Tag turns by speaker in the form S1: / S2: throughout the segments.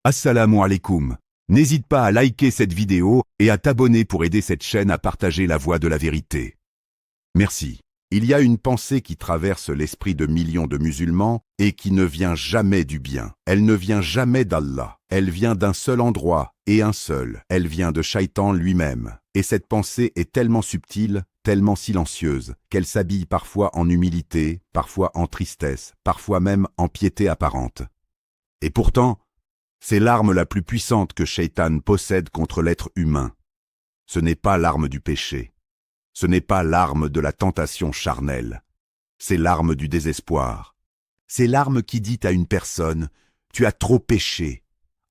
S1: Assalamu alaikum. N'hésite pas à liker cette vidéo et à t'abonner pour aider cette chaîne à partager la voie de la vérité. Merci. Il y a une pensée qui traverse l'esprit de millions de musulmans et qui ne vient jamais du bien. Elle ne vient jamais d'Allah. Elle vient d'un seul endroit et un seul. Elle vient de Shaitan lui-même. Et cette pensée est tellement subtile, tellement silencieuse, qu'elle s'habille parfois en humilité, parfois en tristesse, parfois même en piété apparente. Et pourtant, c'est l'arme la plus puissante que Shaitan possède contre l'être humain. Ce n'est pas l'arme du péché. Ce n'est pas l'arme de la tentation charnelle. C'est l'arme du désespoir. C'est l'arme qui dit à une personne « Tu as trop péché.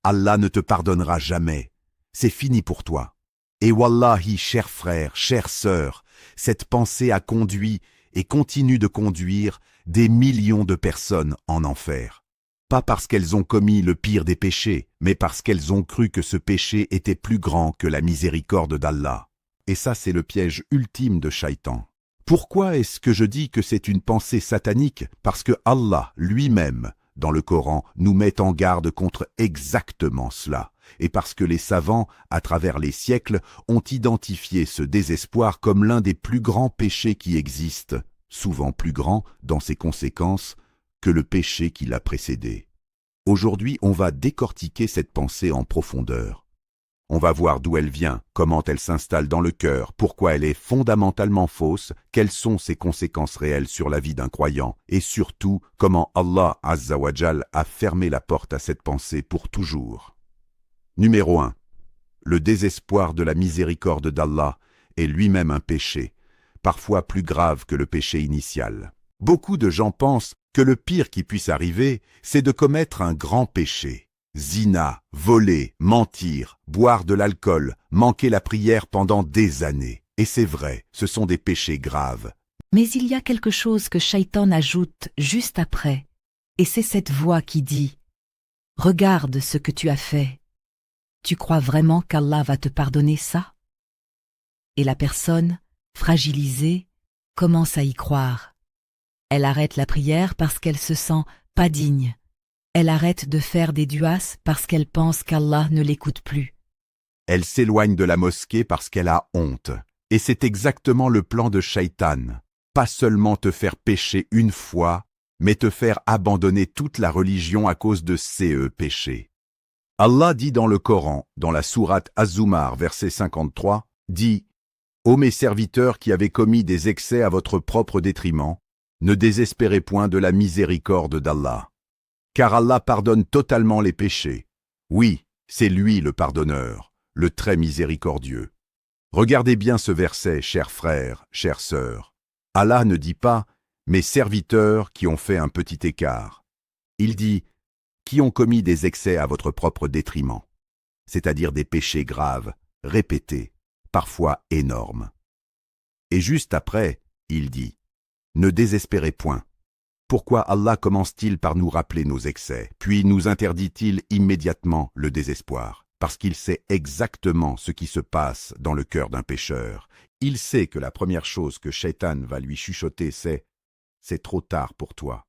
S1: Allah ne te pardonnera jamais. C'est fini pour toi. » Et wallahi, chers frères, chères sœurs, cette pensée a conduit et continue de conduire des millions de personnes en enfer. Pas parce qu'elles ont commis le pire des péchés, mais parce qu'elles ont cru que ce péché était plus grand que la miséricorde d'Allah. Et ça, c'est le piège ultime de Shaitan. Pourquoi est-ce que je dis que c'est une pensée satanique? Parce que Allah lui-même, dans le Coran, nous met en garde contre exactement cela. Et parce que les savants, à travers les siècles, ont identifié ce désespoir comme l'un des plus grands péchés qui existent, souvent plus grand dans ses conséquences que le péché qui l'a précédé. Aujourd'hui, on va décortiquer cette pensée en profondeur. On va voir d'où elle vient, comment elle s'installe dans le cœur, pourquoi elle est fondamentalement fausse, quelles sont ses conséquences réelles sur la vie d'un croyant, et surtout, comment Allah Azza wa Jal a fermé la porte à cette pensée pour toujours. Numéro 1. Le désespoir de la miséricorde d'Allah est lui-même un péché, parfois plus grave que le péché initial. Beaucoup de gens pensent que le pire qui puisse arriver, c'est de commettre un grand péché. Zina, voler, mentir, boire de l'alcool, manquer la prière pendant des années. Et c'est vrai, ce sont des péchés graves.
S2: Mais il y a quelque chose que Shaitan ajoute juste après, et c'est cette voix qui dit « Regarde ce que tu as fait. Tu crois vraiment qu'Allah va te pardonner ça ?» Et la personne, fragilisée, commence à y croire. Elle arrête la prière parce qu'elle se sent pas digne. Elle arrête de faire des duas parce qu'elle pense qu'Allah ne l'écoute plus.
S1: Elle s'éloigne de la mosquée parce qu'elle a honte. Et c'est exactement le plan de Shaitan. Pas seulement te faire pécher une fois, mais te faire abandonner toute la religion à cause de ces péchés. Allah dit dans le Coran, dans la sourate Az-Zumar, verset 53, dit « Ô mes serviteurs qui avez commis des excès à votre propre détriment, ne désespérez point de la miséricorde d'Allah. Car Allah pardonne totalement les péchés. Oui, c'est lui le pardonneur, le très miséricordieux. » Regardez bien ce verset, chers frères, chères sœurs. Allah ne dit pas « mes serviteurs qui ont fait un petit écart ». Il dit « qui ont commis des excès à votre propre détriment », c'est-à-dire des péchés graves, répétés, parfois énormes. Et juste après, il dit « ne désespérez point ». Pourquoi Allah commence-t-il par nous rappeler nos excès, puis nous interdit-il immédiatement le désespoir? Parce qu'il sait exactement ce qui se passe dans le cœur d'un pécheur. Il sait que la première chose que Shaitan va lui chuchoter, c'est trop tard pour toi.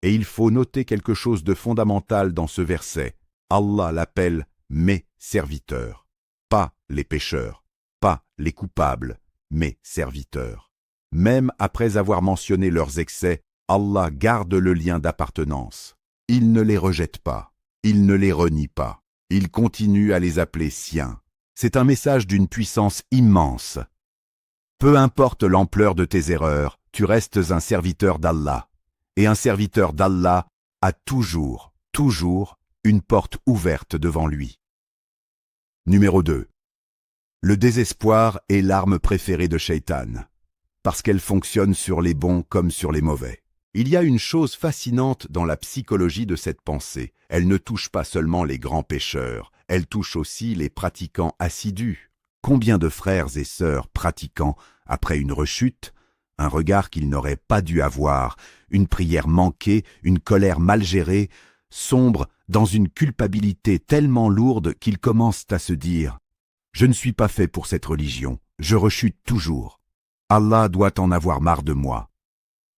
S1: Et il faut noter quelque chose de fondamental dans ce verset. Allah l'appelle « mes serviteurs », pas les pécheurs, pas les coupables, mes serviteurs. Même après avoir mentionné leurs excès, Allah garde le lien d'appartenance. Il ne les rejette pas, il ne les renie pas. Il continue à les appeler siens. C'est un message d'une puissance immense. Peu importe l'ampleur de tes erreurs, tu restes un serviteur d'Allah. Et un serviteur d'Allah a toujours une porte ouverte devant lui. Numéro 2. Le désespoir est l'arme préférée de Shaitan, parce qu'elle fonctionne sur les bons comme sur les mauvais. Il y a une chose fascinante dans la psychologie de cette pensée. Elle ne touche pas seulement les grands pécheurs, elle touche aussi les pratiquants assidus. Combien de frères et sœurs pratiquants, après une rechute, un regard qu'ils n'auraient pas dû avoir, une prière manquée, une colère mal gérée, sombrent dans une culpabilité tellement lourde qu'ils commencent à se dire « Je ne suis pas fait pour cette religion, je rechute toujours. Allah doit en avoir marre de moi. »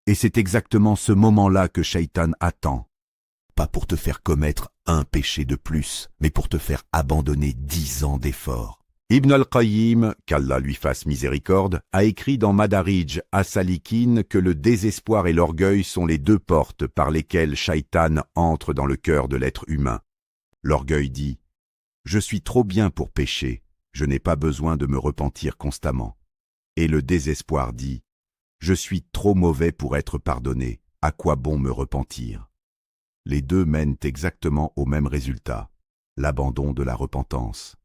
S1: Et c'est exactement ce moment-là que Shaitan attend. pas pour te faire commettre un péché de plus, mais pour te faire abandonner 10 ans d'efforts. Ibn al-Qayyim, qu'Allah lui fasse miséricorde, a écrit dans Madarij as-Salikin que le désespoir et l'orgueil sont les deux portes par lesquelles Shaitan entre dans le cœur de l'être humain. L'orgueil dit « Je suis trop bien pour pécher, je n'ai pas besoin de me repentir constamment. » Et le désespoir dit « Je suis trop mauvais pour être pardonné, à quoi bon me repentir ?» Les deux mènent exactement au même résultat, l'abandon de la repentance.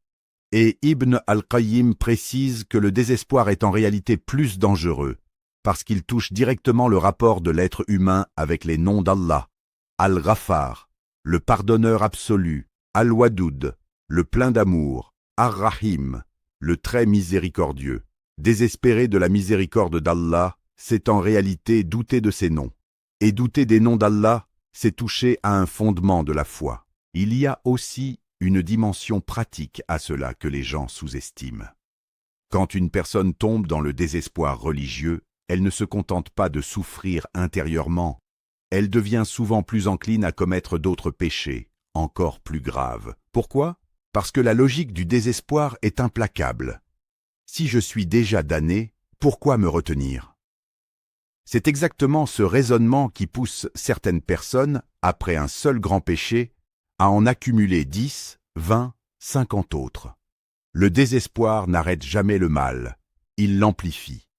S1: Et Ibn al-Qayyim précise que le désespoir est en réalité plus dangereux, parce qu'il touche directement le rapport de l'être humain avec les noms d'Allah, Al-Ghaffar, le pardonneur absolu, Al-Wadoud, le plein d'amour, Ar-Rahim, le très miséricordieux. Désespérer de la miséricorde d'Allah, c'est en réalité douter de ses noms. Et douter des noms d'Allah, c'est toucher à un fondement de la foi. Il y a aussi une dimension pratique à cela que les gens sous-estiment. Quand une personne tombe dans le désespoir religieux, elle ne se contente pas de souffrir intérieurement, elle devient souvent plus encline à commettre d'autres péchés, encore plus graves. Pourquoi? Parce que la logique du désespoir est implacable. Si je suis déjà damné, pourquoi me retenir? C'est exactement ce raisonnement qui pousse certaines personnes, après un seul grand péché, à en accumuler 10, 20, 50 autres. Le désespoir n'arrête jamais le mal, il l'amplifie.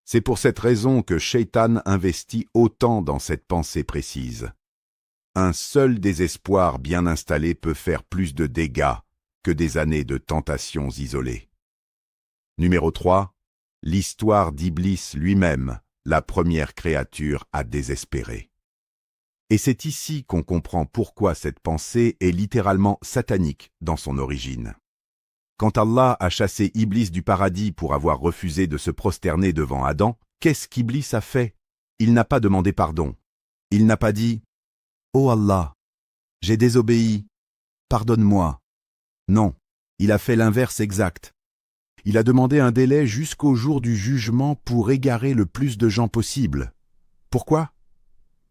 S1: C'est pour cette raison que Shaitan investit autant dans cette pensée précise. Un seul désespoir bien installé peut faire plus de dégâts que des années de tentations isolées. Numéro 3. L'histoire d'Iblis lui-même, la première créature à désespérer. Et c'est ici qu'on comprend pourquoi cette pensée est littéralement satanique dans son origine. Quand Allah a chassé Iblis du paradis pour avoir refusé de se prosterner devant Adam, qu'est-ce qu'Iblis a fait? Il n'a pas demandé pardon. Il n'a pas dit « Oh Allah, j'ai désobéi, pardonne-moi ». Non, il a fait l'inverse exact. Il a demandé un délai jusqu'au jour du jugement pour égarer le plus de gens possible. Pourquoi?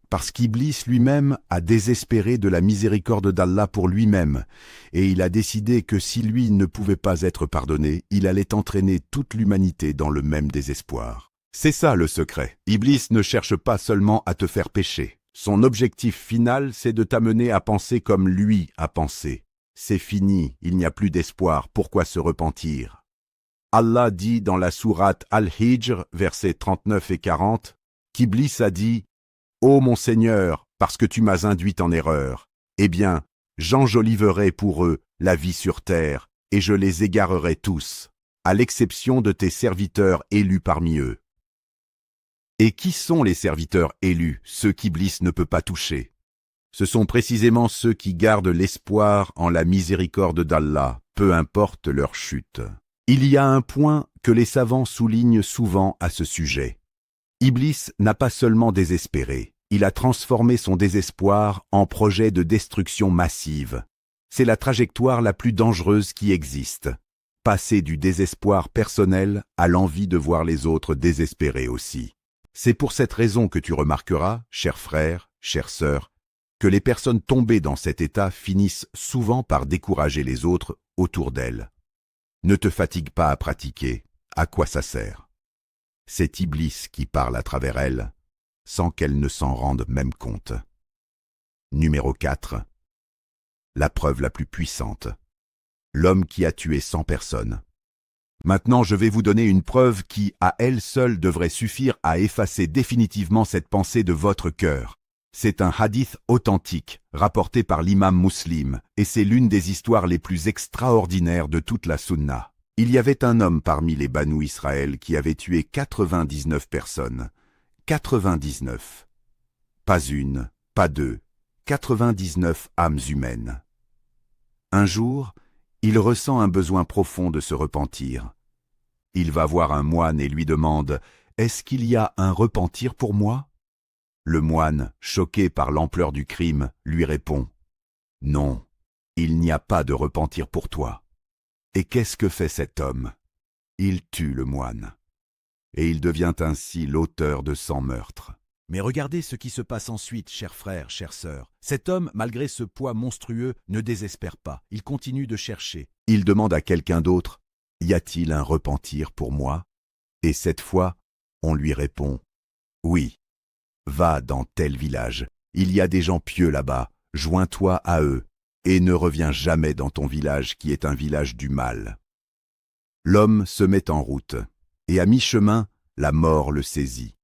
S1: Parce qu'Iblis lui-même a désespéré de la miséricorde d'Allah pour lui-même, et il a décidé que si lui ne pouvait pas être pardonné, il allait entraîner toute l'humanité dans le même désespoir. C'est ça le secret. Iblis ne cherche pas seulement à te faire pécher. Son objectif final, c'est de t'amener à penser comme lui a pensé. C'est fini, il n'y a plus d'espoir, pourquoi se repentir? Allah dit dans la sourate Al-Hijr, versets 39 et 40, qu'Iblis a dit « Ô mon Seigneur, parce que tu m'as induit en erreur, eh bien, j'enjoliverai pour eux la vie sur terre, et je les égarerai tous, à l'exception de tes serviteurs élus parmi eux. » Et qui sont les serviteurs élus, ceux qu'Iblis ne peut pas toucher? Ce sont précisément ceux qui gardent l'espoir en la miséricorde d'Allah, peu importe leur chute. Il y a un point que les savants soulignent souvent à ce sujet. Iblis n'a pas seulement désespéré, il a transformé son désespoir en projet de destruction massive. C'est la trajectoire la plus dangereuse qui existe. Passer du désespoir personnel à l'envie de voir les autres désespérer aussi. C'est pour cette raison que tu remarqueras, chers frères, chères sœurs, que les personnes tombées dans cet état finissent souvent par décourager les autres autour d'elles. Ne te fatigue pas à pratiquer, à quoi ça sert? C'est Iblis qui parle à travers elles, sans qu'elles ne s'en rendent même compte. Numéro 4. La preuve la plus puissante. L'homme qui a tué 100 personnes. Maintenant, je vais vous donner une preuve qui, à elle seule, devrait suffire à effacer définitivement cette pensée de votre cœur. C'est un hadith authentique, rapporté par l'imam Muslim, et c'est l'une des histoires les plus extraordinaires de toute la sunna. Il y avait un homme parmi les Banu Israël qui avait tué 99 personnes. 99. Pas une, pas deux, 99 âmes humaines. Un jour, il ressent un besoin profond de se repentir. Il va voir un moine et lui demande « Est-ce qu'il y a un repentir pour moi ?» Le moine, choqué par l'ampleur du crime, lui répond « Non, il n'y a pas de repentir pour toi. » Et qu'est-ce que fait cet homme? Il tue le moine. Et il devient ainsi l'auteur de 100 meurtres. Mais regardez ce qui se passe ensuite, chers frères, chères sœurs. Cet homme, malgré ce poids monstrueux, ne désespère pas. Il continue de chercher. Il demande à quelqu'un d'autre, « Y a-t-il un repentir pour moi ?» Et cette fois, on lui répond, « Oui, va dans tel village. Il y a des gens pieux là-bas. Joins-toi à eux, et ne reviens jamais dans ton village qui est un village du mal. » L'homme se met en route, et à mi-chemin, la mort le saisit.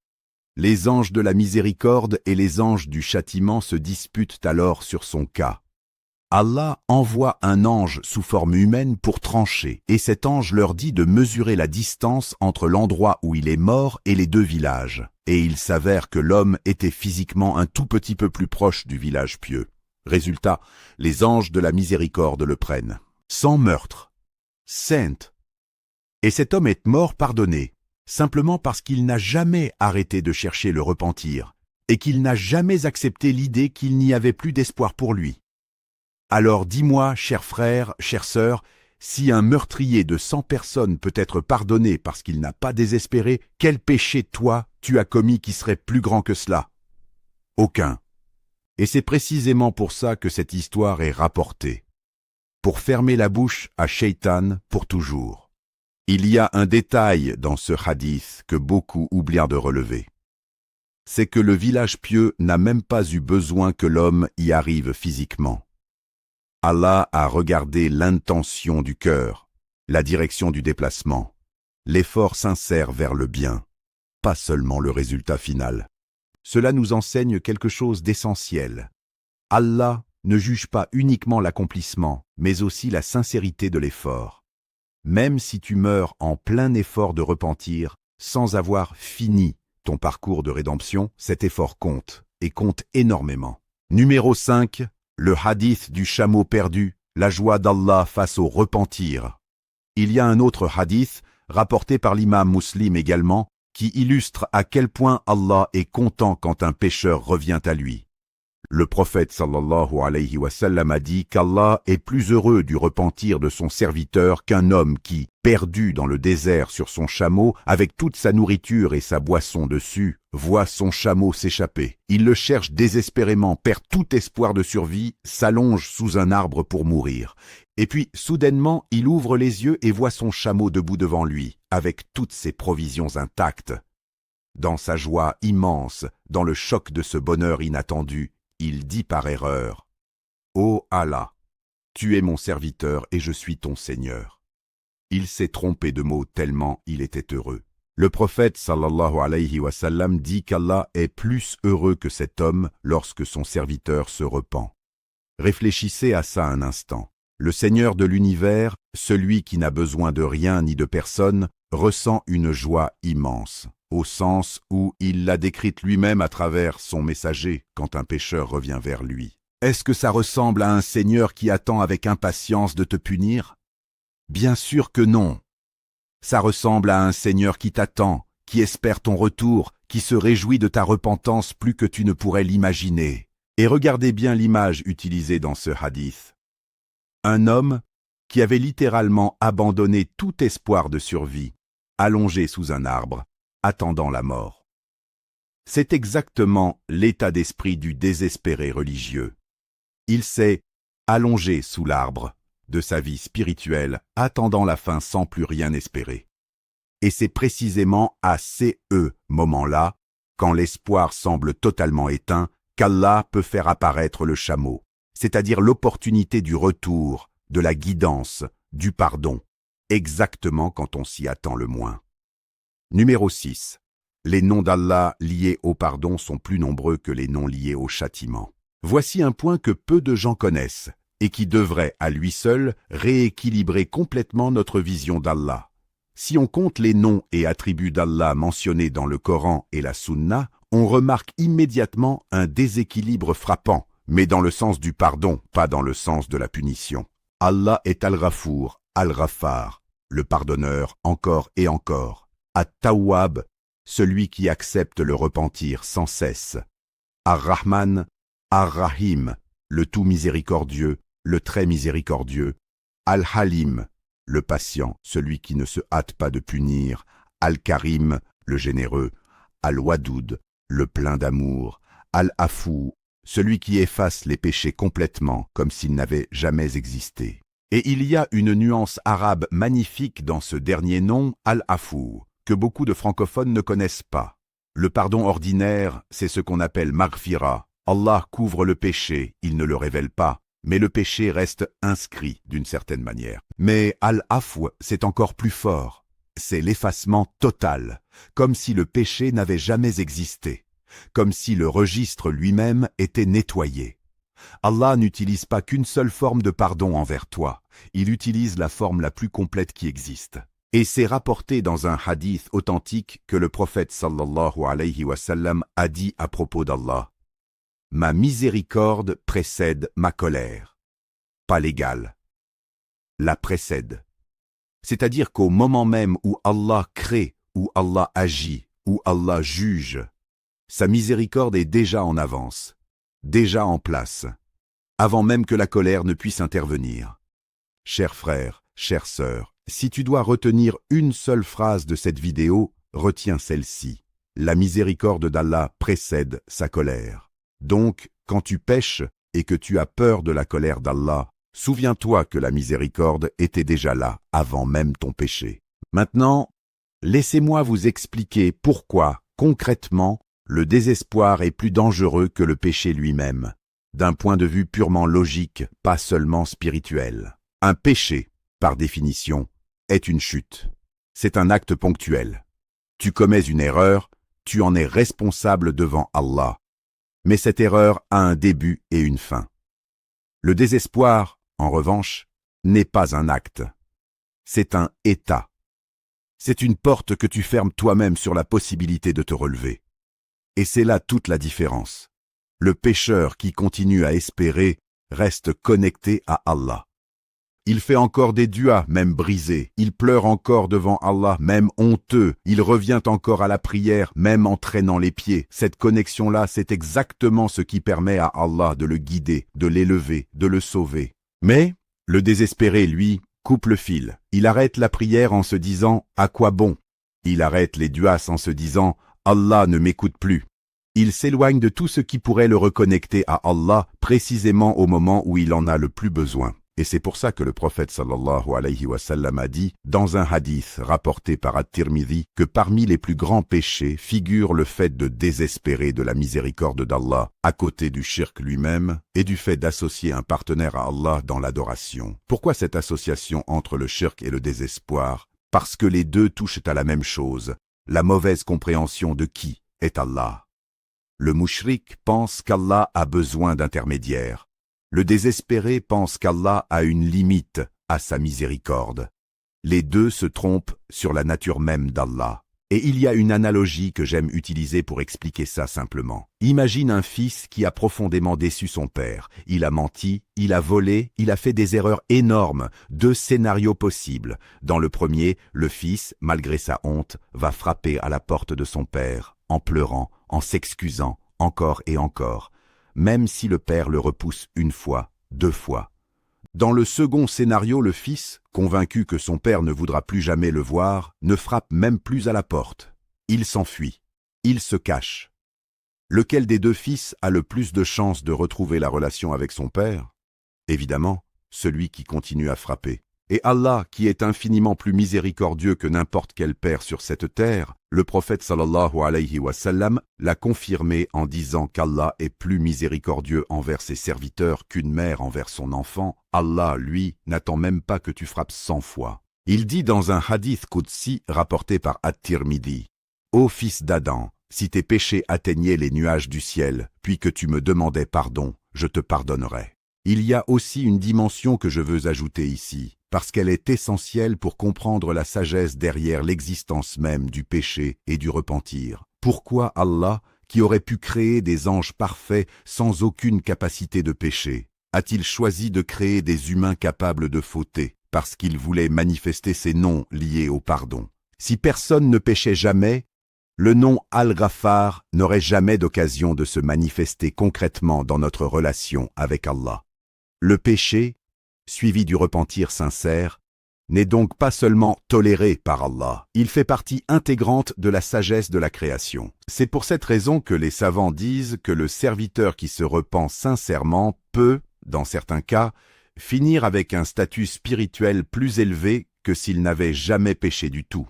S1: Les anges de la miséricorde et les anges du châtiment se disputent alors sur son cas. Allah envoie un ange sous forme humaine pour trancher, et cet ange leur dit de mesurer la distance entre l'endroit où il est mort et les deux villages. Et il s'avère que l'homme était physiquement un tout petit peu plus proche du village pieux. Résultat, les anges de la miséricorde le prennent. Sans meurtre. Sainte. Et cet homme est mort pardonné, simplement parce qu'il n'a jamais arrêté de chercher le repentir, et qu'il n'a jamais accepté l'idée qu'il n'y avait plus d'espoir pour lui. Alors dis-moi, cher frère, chère sœur, si un meurtrier de 100 personnes peut être pardonné parce qu'il n'a pas désespéré, quel péché, toi, tu as commis qui serait plus grand que cela? Aucun. Et c'est précisément pour ça que cette histoire est rapportée. Pour fermer la bouche à Shaitan pour toujours. Il y a un détail dans ce hadith que beaucoup oublient de relever. C'est que le village pieux n'a même pas eu besoin que l'homme y arrive physiquement. Allah a regardé l'intention du cœur, la direction du déplacement, l'effort sincère vers le bien, pas seulement le résultat final. Cela nous enseigne quelque chose d'essentiel. Allah ne juge pas uniquement l'accomplissement, mais aussi la sincérité de l'effort. Même si tu meurs en plein effort de repentir, sans avoir fini ton parcours de rédemption, cet effort compte, et compte énormément. Numéro 5, le hadith du chameau perdu, la joie d'Allah face au repentir. Il y a un autre hadith, rapporté par l'imam Muslim également, qui illustre à quel point Allah est content quand un pécheur revient à lui. Le prophète sallallahu alayhi wa sallam a dit qu'Allah est plus heureux du repentir de son serviteur qu'un homme qui, perdu dans le désert sur son chameau, avec toute sa nourriture et sa boisson dessus, voit son chameau s'échapper. Il le cherche désespérément, perd tout espoir de survie, s'allonge sous un arbre pour mourir. Et puis, soudainement, il ouvre les yeux et voit son chameau debout devant lui, avec toutes ses provisions intactes. Dans sa joie immense, dans le choc de ce bonheur inattendu, il dit par erreur, « Ô Allah, tu es mon serviteur et je suis ton Seigneur. » Il s'est trompé de mots tellement il était heureux. Le prophète sallallahu alayhi wa sallam dit qu'Allah est plus heureux que cet homme lorsque son serviteur se repent. Réfléchissez à ça un instant. Le Seigneur de l'univers, celui qui n'a besoin de rien ni de personne, ressent une joie immense, au sens où il l'a décrite lui-même à travers son messager quand un pécheur revient vers lui. Est-ce que ça ressemble à un Seigneur qui attend avec impatience de te punir? Bien sûr que non. Ça ressemble à un Seigneur qui t'attend, qui espère ton retour, qui se réjouit de ta repentance plus que tu ne pourrais l'imaginer. Et regardez bien l'image utilisée dans ce hadith. Un homme qui avait littéralement abandonné tout espoir de survie, allongé sous un arbre, attendant la mort. C'est exactement l'état d'esprit du désespéré religieux. Il s'est allongé sous l'arbre de sa vie spirituelle, attendant la fin sans plus rien espérer. Et c'est précisément à ces moments-là, quand l'espoir semble totalement éteint, qu'Allah peut faire apparaître le chameau, c'est-à-dire l'opportunité du retour, de la guidance, du pardon, exactement quand on s'y attend le moins. Numéro 6. Les noms d'Allah liés au pardon sont plus nombreux que les noms liés au châtiment. Voici un point que peu de gens connaissent et qui devrait, à lui seul, rééquilibrer complètement notre vision d'Allah. Si on compte les noms et attributs d'Allah mentionnés dans le Coran et la Sunna, on remarque immédiatement un déséquilibre frappant, mais dans le sens du pardon, pas dans le sens de la punition. Allah est Al-Ghafour, Al-Ghaffar, le pardonneur encore et encore. At-Tawwab, celui qui accepte le repentir sans cesse. Ar-Rahman, Ar-Rahim, le tout miséricordieux, le très miséricordieux. Al-Halim, le patient, celui qui ne se hâte pas de punir. Al-Karim, le généreux. Al-Wadoud, le plein d'amour, Al-Afou, celui qui efface les péchés complètement comme s'ils n'avaient jamais existé. Et il y a une nuance arabe magnifique dans ce dernier nom, Al-Afou, que beaucoup de francophones ne connaissent pas. Le pardon ordinaire, c'est ce qu'on appelle maghfira. Allah couvre le péché, il ne le révèle pas, mais le péché reste inscrit d'une certaine manière. Mais Al-Afou, c'est encore plus fort. C'est l'effacement total, comme si le péché n'avait jamais existé, comme si le registre lui-même était nettoyé. Allah n'utilise pas qu'une seule forme de pardon envers toi, il utilise la forme la plus complète qui existe. Et c'est rapporté dans un hadith authentique que le prophète sallallahu alayhi wa sallam a dit à propos d'Allah: « Ma miséricorde précède ma colère. » Pas l'égale. La précède. C'est-à-dire qu'au moment même où Allah crée, où Allah agit, où Allah juge, sa miséricorde est déjà en avance, déjà en place, avant même que la colère ne puisse intervenir. Chers frères, chères sœurs, si tu dois retenir une seule phrase de cette vidéo, retiens celle-ci. La miséricorde d'Allah précède sa colère. Donc, quand tu pèches et que tu as peur de la colère d'Allah, souviens-toi que la miséricorde était déjà là avant même ton péché. Maintenant, laissez-moi vous expliquer pourquoi, concrètement, le désespoir est plus dangereux que le péché lui-même, d'un point de vue purement logique, pas seulement spirituel. Un péché, par définition, est une chute. C'est un acte ponctuel. Tu commets une erreur, tu en es responsable devant Allah. Mais cette erreur a un début et une fin. Le désespoir, en revanche, n'est pas un acte. C'est un état. C'est une porte que tu fermes toi-même sur la possibilité de te relever. Et c'est là toute la différence. Le pécheur qui continue à espérer reste connecté à Allah. Il fait encore des duas, même brisés. Il pleure encore devant Allah, même honteux. Il revient encore à la prière, même en traînant les pieds. Cette connexion-là, c'est exactement ce qui permet à Allah de le guider, de l'élever, de le sauver. Mais le désespéré, lui, coupe le fil. Il arrête la prière en se disant « À quoi bon ?» Il arrête les duas en se disant « Allah ne m'écoute plus ». Il s'éloigne de tout ce qui pourrait le reconnecter à Allah précisément au moment où il en a le plus besoin. Et c'est pour ça que le prophète sallallahu alayhi wa sallam a dit, dans un hadith rapporté par At-Tirmidhi, que parmi les plus grands péchés figure le fait de désespérer de la miséricorde d'Allah, à côté du shirk lui-même, et du fait d'associer un partenaire à Allah dans l'adoration. Pourquoi cette association entre le shirk et le désespoir? Parce que les deux touchent à la même chose, la mauvaise compréhension de qui est Allah. Le mushrik pense qu'Allah a besoin d'intermédiaires. Le désespéré pense qu'Allah a une limite à sa miséricorde. Les deux se trompent sur la nature même d'Allah. Et il y a une analogie que j'aime utiliser pour expliquer ça simplement. Imagine un fils qui a profondément déçu son père. Il a menti, il a volé, il a fait des erreurs énormes. Deux scénarios possibles. Dans le premier, le fils, malgré sa honte, va frapper à la porte de son père, en pleurant, en s'excusant, encore et encore, même si le père le repousse une fois, deux fois. Dans le second scénario, le fils, convaincu que son père ne voudra plus jamais le voir, ne frappe même plus à la porte. Il s'enfuit. Il se cache. Lequel des deux fils a le plus de chances de retrouver la relation avec son père? Évidemment, celui qui continue à frapper. Et Allah, qui est infiniment plus miséricordieux que n'importe quel père sur cette terre, le prophète sallallahu alayhi wa sallam l'a confirmé en disant qu'Allah est plus miséricordieux envers ses serviteurs qu'une mère envers son enfant. Allah, lui, n'attend même pas que tu frappes 100 fois. Il dit dans un hadith qudsi rapporté par At-Tirmidhi: « Ô fils d'Adam, si tes péchés atteignaient les nuages du ciel, puis que tu me demandais pardon, je te pardonnerais. » Il y a aussi une dimension que je veux ajouter ici, parce qu'elle est essentielle pour comprendre la sagesse derrière l'existence même du péché et du repentir. Pourquoi Allah, qui aurait pu créer des anges parfaits sans aucune capacité de péché, a-t-il choisi de créer des humains capables de fauter, parce qu'il voulait manifester ses noms liés au pardon? Si personne ne péchait jamais, le nom Al-Ghaffar n'aurait jamais d'occasion de se manifester concrètement dans notre relation avec Allah. Le péché, suivi du repentir sincère, n'est donc pas seulement toléré par Allah, il fait partie intégrante de la sagesse de la création. C'est pour cette raison que les savants disent que le serviteur qui se repent sincèrement peut, dans certains cas, finir avec un statut spirituel plus élevé que s'il n'avait jamais péché du tout,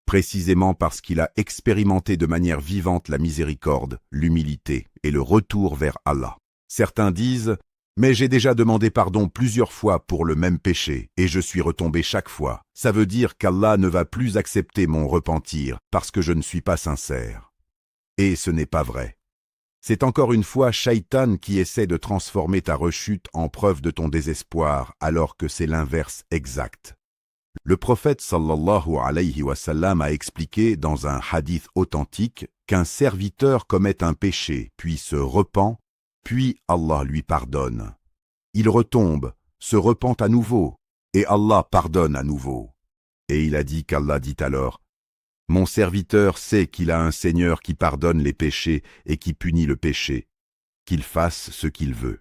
S1: précisément parce qu'il a expérimenté de manière vivante la miséricorde, l'humilité et le retour vers Allah. Certains disent « Mais j'ai déjà demandé pardon plusieurs fois pour le même péché, et je suis retombé chaque fois. Ça veut dire qu'Allah ne va plus accepter mon repentir, parce que je ne suis pas sincère. » Et ce n'est pas vrai. C'est encore une fois Shaitan qui essaie de transformer ta rechute en preuve de ton désespoir, alors que c'est l'inverse exact. Le prophète sallallahu alayhi wa sallam a expliqué dans un hadith authentique qu'un serviteur commet un péché, puis se repent, puis Allah lui pardonne. Il retombe, se repent à nouveau, et Allah pardonne à nouveau. Et il a dit qu'Allah dit alors « Mon serviteur sait qu'il a un Seigneur qui pardonne les péchés et qui punit le péché, qu'il fasse ce qu'il veut. »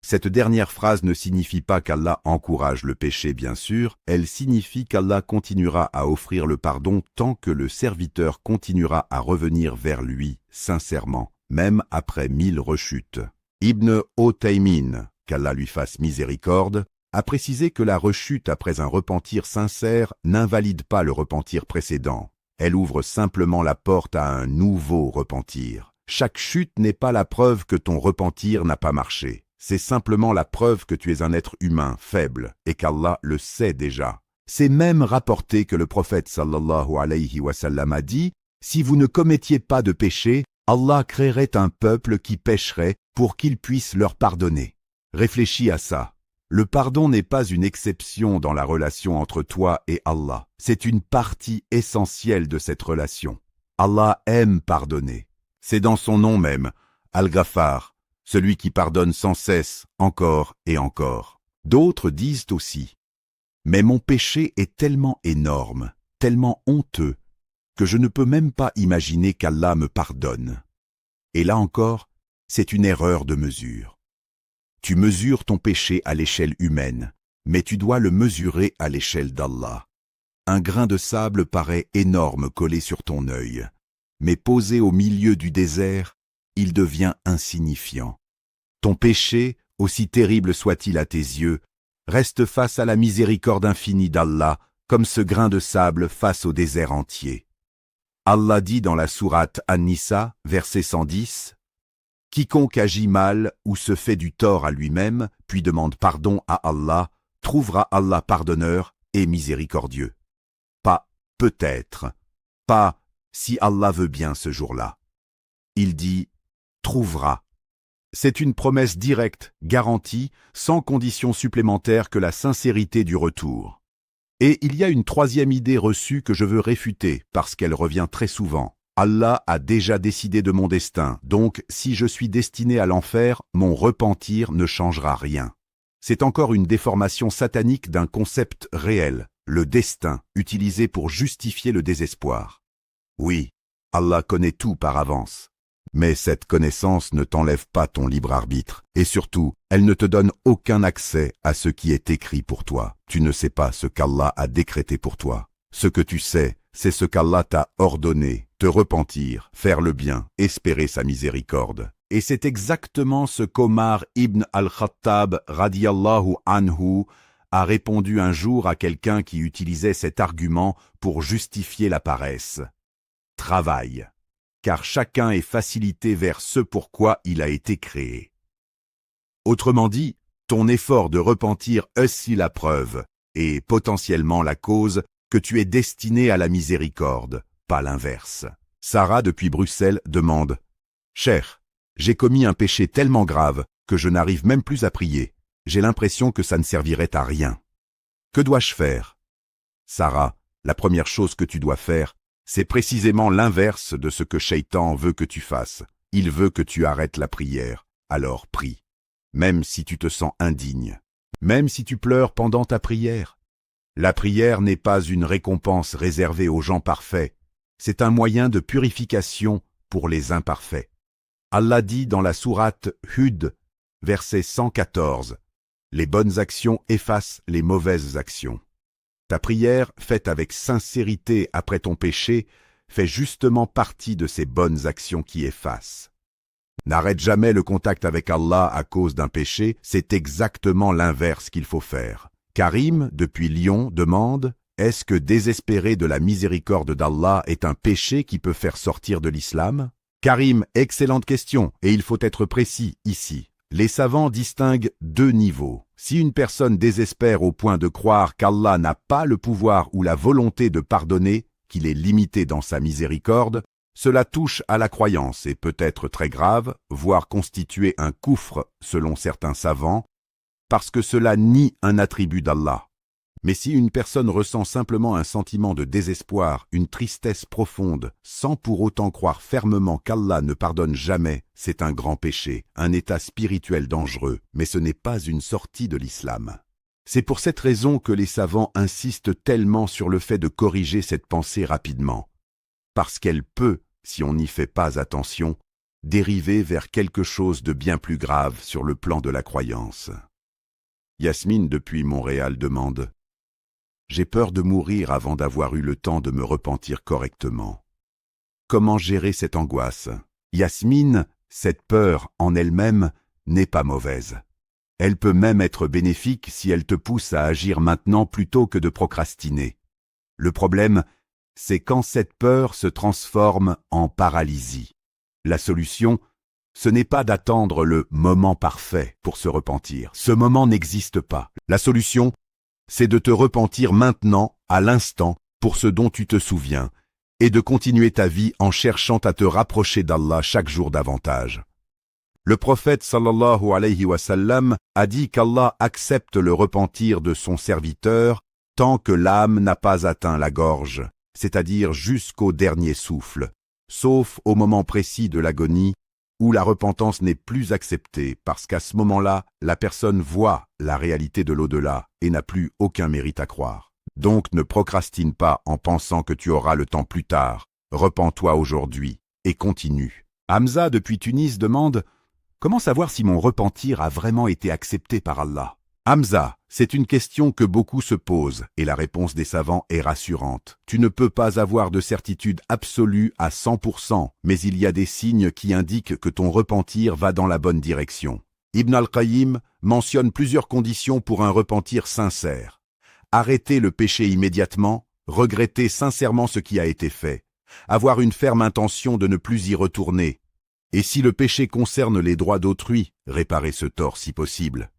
S1: Cette dernière phrase ne signifie pas qu'Allah encourage le péché, bien sûr, elle signifie qu'Allah continuera à offrir le pardon tant que le serviteur continuera à revenir vers lui, sincèrement, même après 1000 rechutes. Ibn Othaymin, qu'Allah lui fasse miséricorde, a précisé que la rechute après un repentir sincère n'invalide pas le repentir précédent. Elle ouvre simplement la porte à un nouveau repentir. Chaque chute n'est pas la preuve que ton repentir n'a pas marché. C'est simplement la preuve que tu es un être humain, faible, et qu'Allah le sait déjà. C'est même rapporté que le prophète sallallahu alayhi wa sallam a dit « Si vous ne commettiez pas de péché, Allah créerait un peuple qui pécherait pour qu'il puisse leur pardonner. » Réfléchis à ça. Le pardon n'est pas une exception dans la relation entre toi et Allah. C'est une partie essentielle de cette relation. Allah aime pardonner. C'est dans son nom même, Al-Ghaffar, celui qui pardonne sans cesse, encore et encore. D'autres disent aussi « Mais mon péché est tellement énorme, tellement honteux, que je ne peux même pas imaginer qu'Allah me pardonne. » Et là encore, c'est une erreur de mesure. Tu mesures ton péché à l'échelle humaine, mais tu dois le mesurer à l'échelle d'Allah. Un grain de sable paraît énorme collé sur ton œil, mais posé au milieu du désert, il devient insignifiant. Ton péché, aussi terrible soit-il à tes yeux, reste face à la miséricorde infinie d'Allah, comme ce grain de sable face au désert entier. Allah dit dans la sourate An-Nisa, verset 110, « Quiconque agit mal ou se fait du tort à lui-même, puis demande pardon à Allah, trouvera Allah pardonneur et miséricordieux. » Pas « peut-être », pas « si Allah veut bien ce jour-là ». Il dit « trouvera ». C'est une promesse directe, garantie, sans condition supplémentaire que la sincérité du retour. Et il y a une troisième idée reçue que je veux réfuter, parce qu'elle revient très souvent. Allah a déjà décidé de mon destin, donc si je suis destiné à l'enfer, mon repentir ne changera rien. C'est encore une déformation satanique d'un concept réel, le destin, utilisé pour justifier le désespoir. Oui, Allah connaît tout par avance. Mais cette connaissance ne t'enlève pas ton libre arbitre, et surtout, elle ne te donne aucun accès à ce qui est écrit pour toi. Tu ne sais pas ce qu'Allah a décrété pour toi. Ce que tu sais, c'est ce qu'Allah t'a ordonné, te repentir, faire le bien, espérer sa miséricorde. Et c'est exactement ce qu'Omar ibn al-Khattab radiyallahu anhu a répondu un jour à quelqu'un qui utilisait cet argument pour justifier la paresse. Travaille, car chacun est facilité vers ce pourquoi il a été créé. Autrement dit, ton effort de repentir est aussi la preuve, et potentiellement la cause, que tu es destiné à la miséricorde, pas l'inverse. Sarah, depuis Bruxelles, demande « Cher, j'ai commis un péché tellement grave que je n'arrive même plus à prier. J'ai l'impression que ça ne servirait à rien. Que dois-je faire ?» Sarah, la première chose que tu dois faire, c'est précisément l'inverse de ce que Shaitan veut que tu fasses. Il veut que tu arrêtes la prière. Alors prie. Même si tu te sens indigne. Même si tu pleures pendant ta prière. La prière n'est pas une récompense réservée aux gens parfaits. C'est un moyen de purification pour les imparfaits. Allah dit dans la sourate Hud, verset 114, Les bonnes actions effacent les mauvaises actions. Ta prière, faite avec sincérité après ton péché, fait justement partie de ces bonnes actions qui effacent. N'arrête jamais le contact avec Allah à cause d'un péché, c'est exactement l'inverse qu'il faut faire. Karim, depuis Lyon, demande « Est-ce que désespérer de la miséricorde d'Allah est un péché qui peut faire sortir de l'islam ?» Karim, excellente question, et il faut être précis ici. Les savants distinguent deux niveaux. Si une personne désespère au point de croire qu'Allah n'a pas le pouvoir ou la volonté de pardonner, qu'il est limité dans sa miséricorde, cela touche à la croyance et peut être très grave, voire constituer un koufr selon certains savants, parce que cela nie un attribut d'Allah. Mais si une personne ressent simplement un sentiment de désespoir, une tristesse profonde, sans pour autant croire fermement qu'Allah ne pardonne jamais, c'est un grand péché, un état spirituel dangereux, mais ce n'est pas une sortie de l'islam. C'est pour cette raison que les savants insistent tellement sur le fait de corriger cette pensée rapidement, parce qu'elle peut, si on n'y fait pas attention, dériver vers quelque chose de bien plus grave sur le plan de la croyance. Yasmine, depuis Montréal, demande « J'ai peur de mourir avant d'avoir eu le temps de me repentir correctement. Comment gérer cette angoisse ?» Yasmine, cette peur en elle-même n'est pas mauvaise. Elle peut même être bénéfique si elle te pousse à agir maintenant plutôt que de procrastiner. Le problème, c'est quand cette peur se transforme en paralysie. La solution, ce n'est pas d'attendre le moment parfait pour se repentir. Ce moment n'existe pas. La solution, c'est de te repentir maintenant, à l'instant, pour ce dont tu te souviens, et de continuer ta vie en cherchant à te rapprocher d'Allah chaque jour davantage. Le prophète sallallahu alayhi wa sallam a dit qu'Allah accepte le repentir de son serviteur tant que l'âme n'a pas atteint la gorge, c'est-à-dire jusqu'au dernier souffle, sauf au moment précis de l'agonie où la repentance n'est plus acceptée parce qu'à ce moment-là, la personne voit la réalité de l'au-delà et n'a plus aucun mérite à croire. Donc ne procrastine pas en pensant que tu auras le temps plus tard. Repens-toi aujourd'hui et continue. Hamza, depuis Tunis, demande « Comment savoir si mon repentir a vraiment été accepté par Allah ?» Hamza, c'est une question que beaucoup se posent et la réponse des savants est rassurante. Tu ne peux pas avoir de certitude absolue à 100%, mais il y a des signes qui indiquent que ton repentir va dans la bonne direction. Ibn al-Qayyim mentionne plusieurs conditions pour un repentir sincère. Arrêter le péché immédiatement, regretter sincèrement ce qui a été fait, avoir une ferme intention de ne plus y retourner, et si le péché concerne les droits d'autrui, réparer ce tort si possible.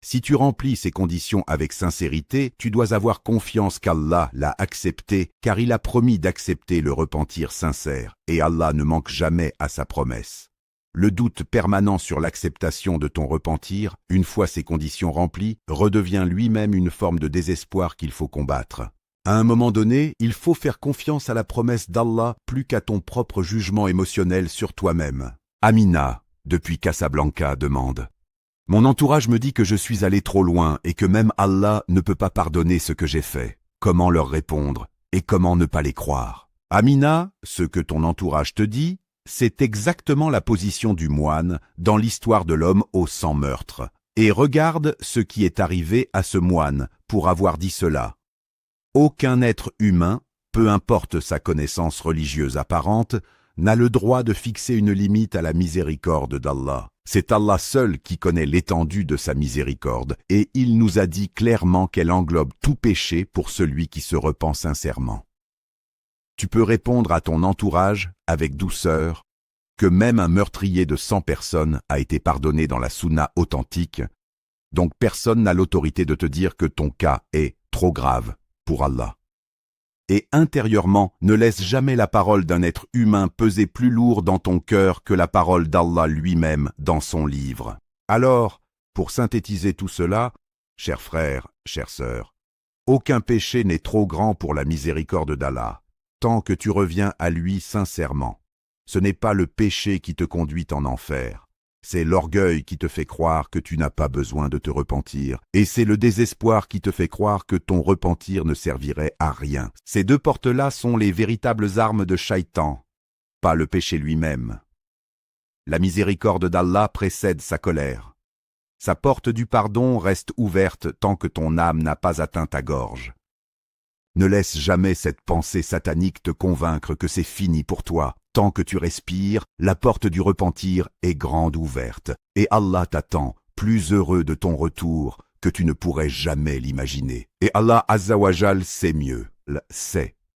S1: Si tu remplis ces conditions avec sincérité, tu dois avoir confiance qu'Allah l'a accepté, car il a promis d'accepter le repentir sincère, et Allah ne manque jamais à sa promesse. Le doute permanent sur l'acceptation de ton repentir, une fois ces conditions remplies, redevient lui-même une forme de désespoir qu'il faut combattre. À un moment donné, il faut faire confiance à la promesse d'Allah plus qu'à ton propre jugement émotionnel sur toi-même. Amina, depuis Casablanca, demande « Mon entourage me dit que je suis allé trop loin et que même Allah ne peut pas pardonner ce que j'ai fait. Comment leur répondre et comment ne pas les croire ?» Amina, ce que ton entourage te dit, c'est exactement la position du moine dans l'histoire de l'homme au sang meurtre. Et regarde ce qui est arrivé à ce moine pour avoir dit cela. Aucun être humain, peu importe sa connaissance religieuse apparente, n'a le droit de fixer une limite à la miséricorde d'Allah. C'est Allah seul qui connaît l'étendue de sa miséricorde, et il nous a dit clairement qu'elle englobe tout péché pour celui qui se repent sincèrement. Tu peux répondre à ton entourage, avec douceur, que même un meurtrier de 100 personnes a été pardonné dans la sunna authentique, donc personne n'a l'autorité de te dire que ton cas est trop grave pour Allah. Et intérieurement, ne laisse jamais la parole d'un être humain peser plus lourd dans ton cœur que la parole d'Allah lui-même dans son livre. Alors, pour synthétiser tout cela, chers frères, chères sœurs, aucun péché n'est trop grand pour la miséricorde d'Allah, tant que tu reviens à lui sincèrement. Ce n'est pas le péché qui te conduit en enfer. C'est l'orgueil qui te fait croire que tu n'as pas besoin de te repentir, et c'est le désespoir qui te fait croire que ton repentir ne servirait à rien. Ces deux portes-là sont les véritables armes de Shaitan, pas le péché lui-même. La miséricorde d'Allah précède sa colère. Sa porte du pardon reste ouverte tant que ton âme n'a pas atteint ta gorge. Ne laisse jamais cette pensée satanique te convaincre que c'est fini pour toi. Tant que tu respires, la porte du repentir est grande ouverte, et Allah t'attend, plus heureux de ton retour que tu ne pourrais jamais l'imaginer. Et Allah Azza wa Jal sait mieux, sait